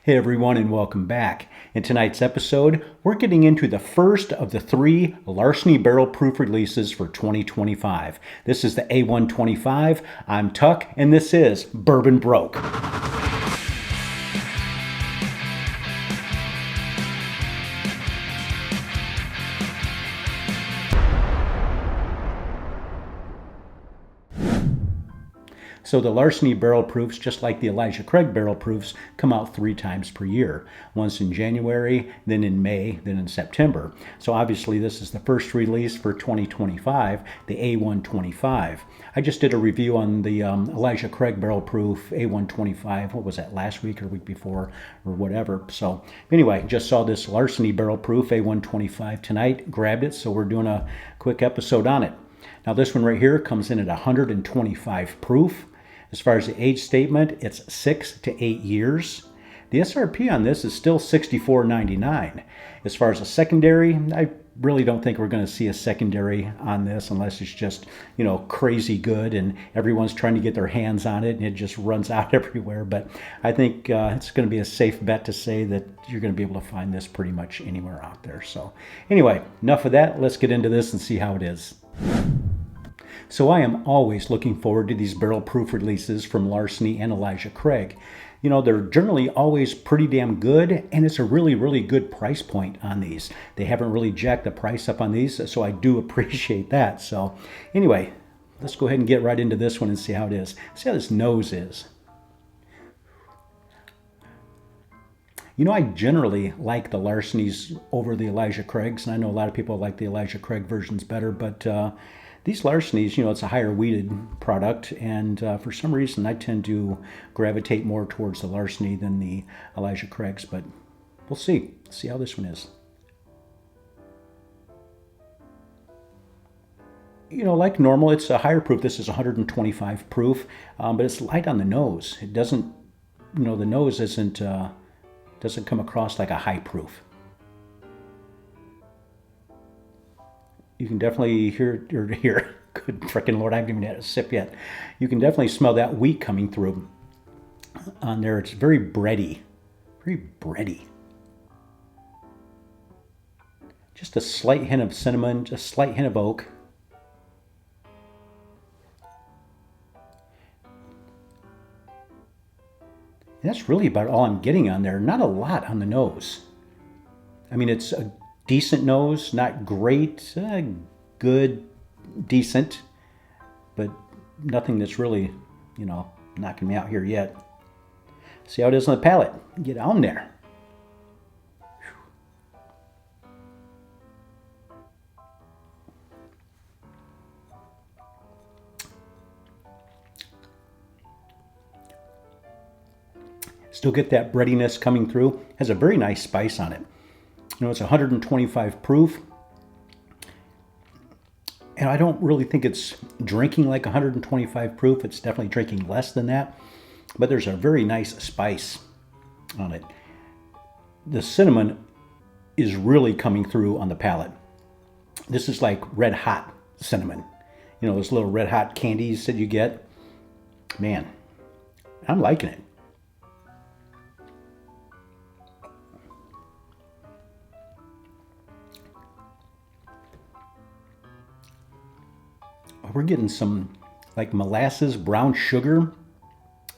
Hey everyone, and welcome back. In tonight's episode, we're getting into the first of the three Larceny Barrel Proof releases for 2025. This is the A125. I'm Tuck, and this is Bourbon Broke. So the Larceny Barrel Proofs, just like the Elijah Craig Barrel Proofs, come out 3 times per year. Once in January, then in May, then in September. So obviously this is the first release for 2025, the A125. I just did a review on the Elijah Craig Barrel Proof A125, what was that, last week or week before or whatever. So anyway, just saw this Larceny Barrel Proof A125 tonight, grabbed it, so we're doing a quick episode on it. Now this one right here comes in at 125 proof. As far as the age statement, it's 6 to 8 years. The SRP on this is still $64.99. As far as a secondary, I really don't think we're going to see a secondary on this unless it's just, crazy good and everyone's trying to get their hands on it and it just runs out everywhere. But I think it's going to be a safe bet to say that you're going to be able to find this pretty much anywhere out there. So anyway, enough of that. Let's get into this and see how it is. So I am always looking forward to these barrel proof releases from Larceny and Elijah Craig. They're generally always pretty damn good, and it's a really, really good price point on these. They haven't really jacked the price up on these, so I do appreciate that. So anyway, let's go ahead and get right into this one and see how it is. See how this nose is. I generally like the Larcenys over the Elijah Craigs, and I know a lot of people like the Elijah Craig versions better, but these Larcenys, it's a higher weeded product, and for some reason I tend to gravitate more towards the Larceny than the Elijah Craigs, but we'll see. See how this one is. Like normal, it's a higher proof. This is 125 proof, but it's light on the nose. It doesn't, the nose doesn't come across like a high proof. You can definitely hear, good frickin' Lord, I haven't even had a sip yet. You can definitely smell that wheat coming through on there. It's very bready, very bready. Just a slight hint of cinnamon, just a slight hint of oak. And that's really about all I'm getting on there. Not a lot on the nose. I mean, it's a decent nose, not great, good, decent, but nothing that's really, knocking me out here yet. See how it is on the palate. Get on there. Still get that breadiness coming through. Has a very nice spice on it. It's 125 proof. And I don't really think it's drinking like 125 proof. It's definitely drinking less than that. But there's a very nice spice on it. The cinnamon is really coming through on the palate. This is like red hot cinnamon. Those little red hot candies that you get. Man, I'm liking it. We're getting some like molasses, brown sugar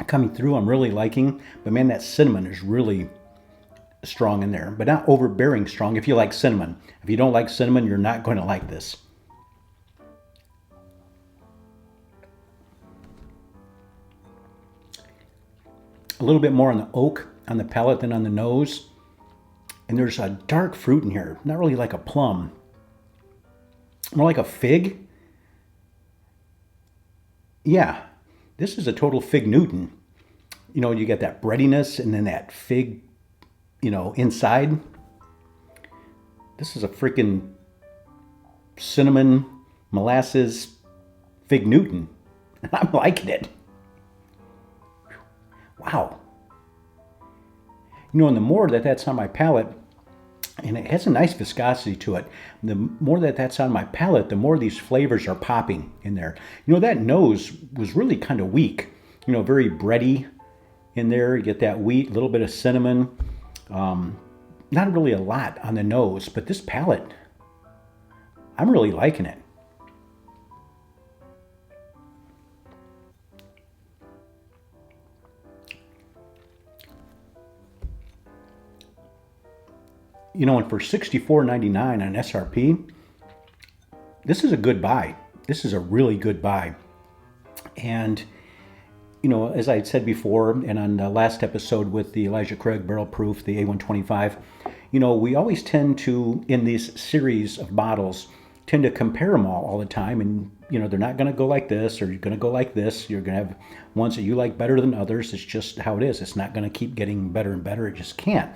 coming through. I'm really liking, but man, that cinnamon is really strong in there, but not overbearing strong if you like cinnamon. If you don't like cinnamon, you're not going to like this. A little bit more on the oak on the palate than on the nose. And there's a dark fruit in here, not really like a plum, more like a fig. Yeah, this is a total fig Newton. You get that breadiness and then that fig, inside. This is a freaking cinnamon, molasses, fig Newton. And I'm liking it. Wow. And the more that's on my palate, and it has a nice viscosity to it. The more that's on my palate, the more these flavors are popping in there. That nose was really kind of weak, very bready, in there. You get that wheat, a little bit of cinnamon. Not really a lot on the nose, but this palate, I'm really liking it. You know, and for $64.99 on SRP, this is a good buy. This is a really good buy. And, you know, as I had said before, and on the last episode with the Elijah Craig Barrel Proof, the A125, you know, we always tend to, in this series of bottles, tend to compare them all the time. And, you know, they're not going to go like this, or you're going to go like this. You're going to have ones that you like better than others. It's just how it is. It's not going to keep getting better and better. It just can't.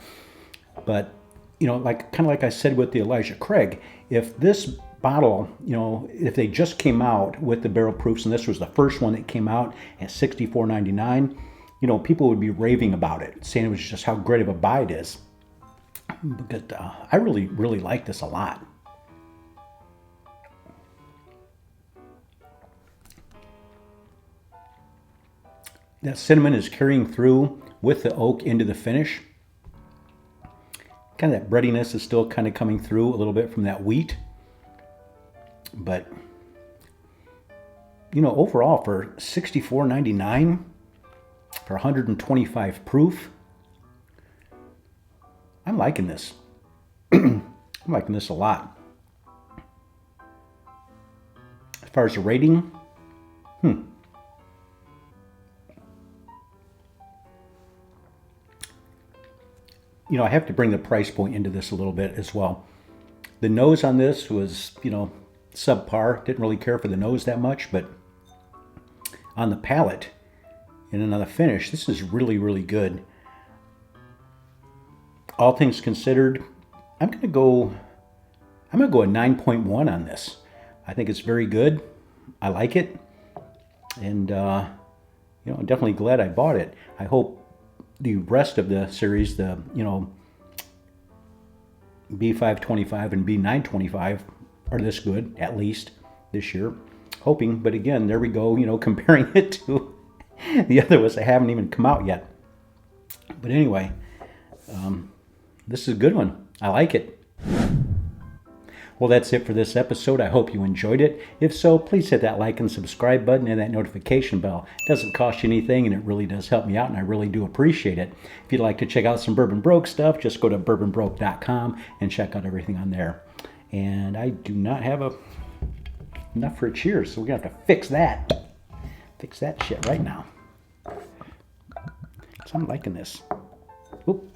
But, you know, like kind of like I said with the Elijah Craig, if this bottle, you know, if they just came out with the barrel proofs and this was the first one that came out at $64.99, you know, people would be raving about it, saying it was just how great of a buy it is. But I really, really like this a lot. That cinnamon is carrying through with the oak into the finish. Kind of that breadiness is still kind of coming through a little bit from that wheat. But, you know, overall for $64.99 for 125 proof, I'm liking this. I'm liking this a lot. As far as the rating, you know, I have to bring the price point into this a little bit as well. The nose on this was, you know, subpar. Didn't really care for the nose that much, but on the palate and then on the finish, this is really, really good. All things considered, I'm gonna go a 9.1 on this. I think it's very good. I like it, and you know, I'm definitely glad I bought it. I hope the rest of the series, the, you know, B525 and B925 are this good, at least this year. Hoping, but again, there we go, you know, comparing it to the other ones that haven't even come out yet. But anyway, this is a good one. I like it. Well, that's it for this episode. I hope you enjoyed it. If so, please hit that like and subscribe button and that notification bell. It doesn't cost you anything, and it really does help me out, and I really do appreciate it. If you'd like to check out some Bourbon Broke stuff, just go to bourbonbroke.com and check out everything on there. And I do not have enough for a cheers, so we're going to have to fix that. Fix that shit right now. So I'm liking this. Oop.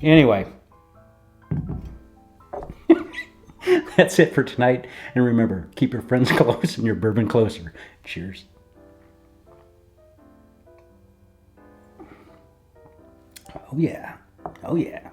Anyway, that's it for tonight. And remember, keep your friends close and your bourbon closer. Cheers. Oh yeah. Oh yeah.